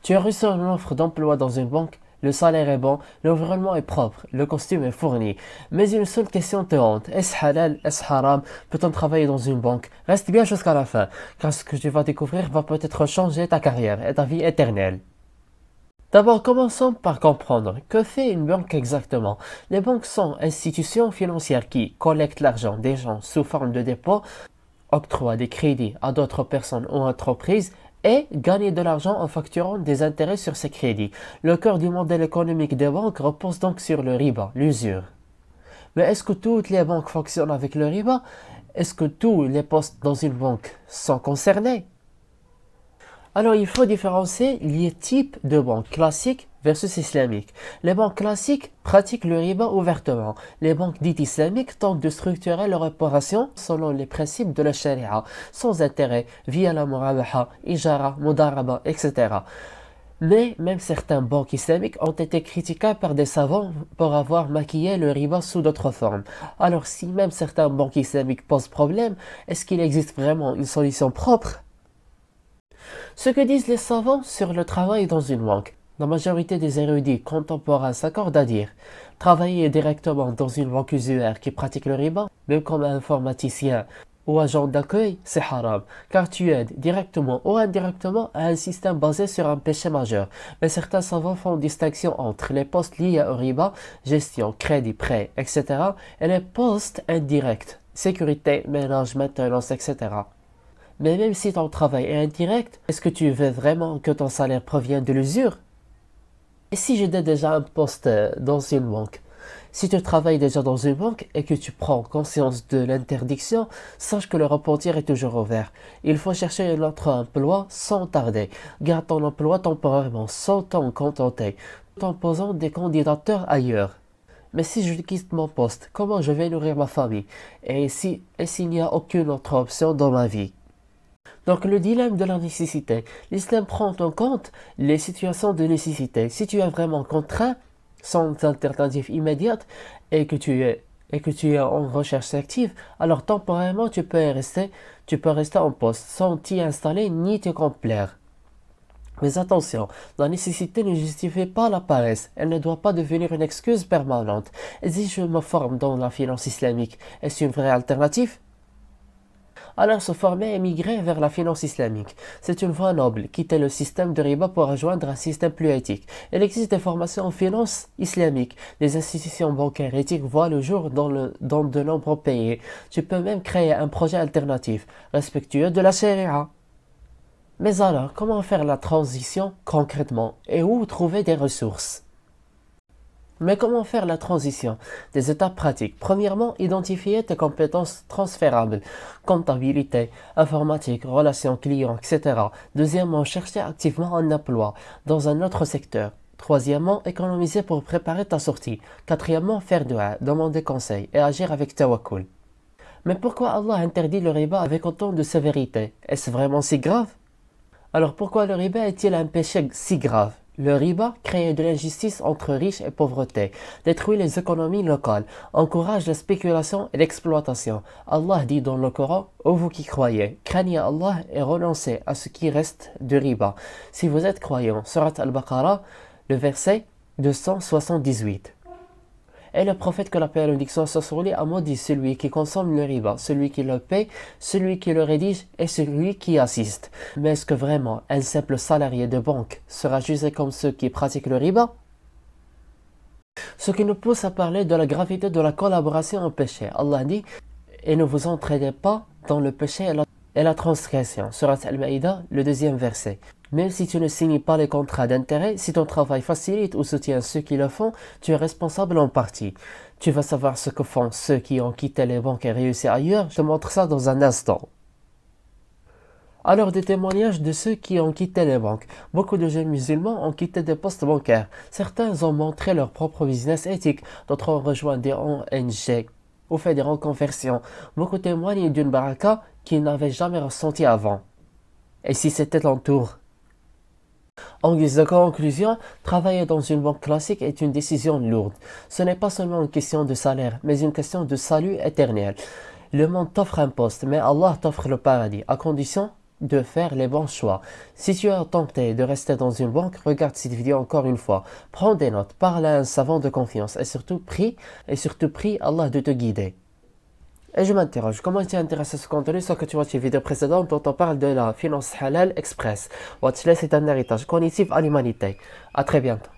Tu as reçu une offre d'emploi dans une banque, le salaire est bon, l'environnement est propre, le costume est fourni. Mais une seule question te hante. Est-ce halal, est-ce haram? Peut-on travailler dans une banque? Reste bien jusqu'à la fin, car ce que tu vas découvrir va peut-être changer ta carrière et ta vie éternelle. D'abord, commençons par comprendre que fait une banque exactement. Les banques sont institutions financières qui collectent l'argent des gens sous forme de dépôt, octroient des crédits à d'autres personnes ou entreprises et gagnent de l'argent en facturant des intérêts sur ces crédits. Le cœur du modèle économique des banques repose donc sur le riba, l'usure. Mais est-ce que toutes les banques fonctionnent avec le riba? Est-ce que tous les postes dans une banque sont concernés? Alors, il faut différencier les types de banques classiques versus islamiques. Les banques classiques pratiquent le riba ouvertement. Les banques dites islamiques tentent de structurer leur opération selon les principes de la charia, sans intérêt, via la murabaha, ijara, mudaraba, etc. Mais même certaines banques islamiques ont été critiquées par des savants pour avoir maquillé le riba sous d'autres formes. Alors, si même certaines banques islamiques posent problème, est-ce qu'il existe vraiment une solution propre? Ce que disent les savants sur le travail dans une banque. La majorité des érudits contemporains s'accordent à dire travailler directement dans une banque usuaire qui pratique le riba, même comme informaticien ou agent d'accueil, c'est haram, car tu aides directement ou indirectement à un système basé sur un péché majeur. Mais certains savants font distinction entre les postes liés au riba, gestion, crédit, prêt, etc., et les postes indirects, sécurité, ménage, maintenance, etc. Mais même si ton travail est indirect, est-ce que tu veux vraiment que ton salaire provienne de l'usure? Et si j'ai déjà un poste dans une banque? Si tu travailles déjà dans une banque et que tu prends conscience de l'interdiction, sache que le repentir est toujours ouvert. Il faut chercher un autre emploi sans tarder. Garde ton emploi temporairement, sans t'en contenter, tout en posant des candidatures ailleurs. Mais si je quitte mon poste, comment je vais nourrir ma famille? Et s'il n'y a aucune autre option dans ma vie? Donc le dilemme de la nécessité. L'islam prend en compte les situations de nécessité. Si tu es vraiment contraint, sans alternative immédiate, et que tu es en recherche active, alors temporairement tu peux rester en poste sans t'y installer ni te complaire. Mais attention, la nécessité ne justifie pas la paresse, elle ne doit pas devenir une excuse permanente. Et si je me forme dans la finance islamique, est-ce une vraie alternative? Alors se former et migrer vers la finance islamique. C'est une voie noble, quitter le système de riba pour rejoindre un système plus éthique. Il existe des formations en finance islamique. Des institutions bancaires éthiques voient le jour dans de nombreux pays. Tu peux même créer un projet alternatif, respectueux de la charia. Mais alors, comment faire la transition concrètement et où trouver des ressources? Mais comment faire la transition? Des étapes pratiques. Premièrement, identifier tes compétences transférables. Comptabilité, informatique, relations clients, etc. Deuxièmement, chercher activement un emploi dans un autre secteur. Troisièmement, économiser pour préparer ta sortie. Quatrièmement, faire dua, demander conseil et agir avec tawakkul. Mais pourquoi Allah interdit le riba avec autant de sévérité? Est-ce vraiment si grave? Alors pourquoi le riba est-il un péché si grave? Le riba crée de l'injustice entre riches et pauvreté, détruit les économies locales, encourage la spéculation et l'exploitation. Allah dit dans le Coran, ô vous qui croyez, craignez Allah et renoncez à ce qui reste de riba. Si vous êtes croyants, Surat Al-Baqarah, le verset 278. Et le prophète, que la paix et la bénédiction soient sur lui, a maudit celui qui consomme le riba, celui qui le paie, celui qui le rédige et celui qui assiste. Mais est-ce que vraiment un simple salarié de banque sera jugé comme ceux qui pratiquent le riba? Ce qui nous pousse à parler de la gravité de la collaboration au péché. Allah dit, et ne vous entraînez pas dans le péché et la transgression. Surat Al-Maïda, le 2e verset. Même si tu ne signes pas les contrats d'intérêt, si ton travail facilite ou soutient ceux qui le font, tu es responsable en partie. Tu vas savoir ce que font ceux qui ont quitté les banques et réussi ailleurs. Je te montre ça dans un instant. Alors, des témoignages de ceux qui ont quitté les banques. Beaucoup de jeunes musulmans ont quitté des postes bancaires. Certains ont montré leur propre business éthique. D'autres ont rejoint des ONG ou fait des reconversions. Beaucoup témoignent d'une baraka qu'ils n'avaient jamais ressentie avant. Et si c'était ton tour? En guise de conclusion, travailler dans une banque classique est une décision lourde. Ce n'est pas seulement une question de salaire, mais une question de salut éternel. Le monde t'offre un poste, mais Allah t'offre le paradis, à condition de faire les bons choix. Si tu as tenté de rester dans une banque, regarde cette vidéo encore une fois. Prends des notes, parle à un savant de confiance et surtout prie Allah de te guider. Et je m'interroge, comment tu es intéressé à ce contenu sans que tu vois tes vidéos précédentes dont on parle de la finance halal express. Watchless est un héritage cognitif à l'humanité. À très bientôt.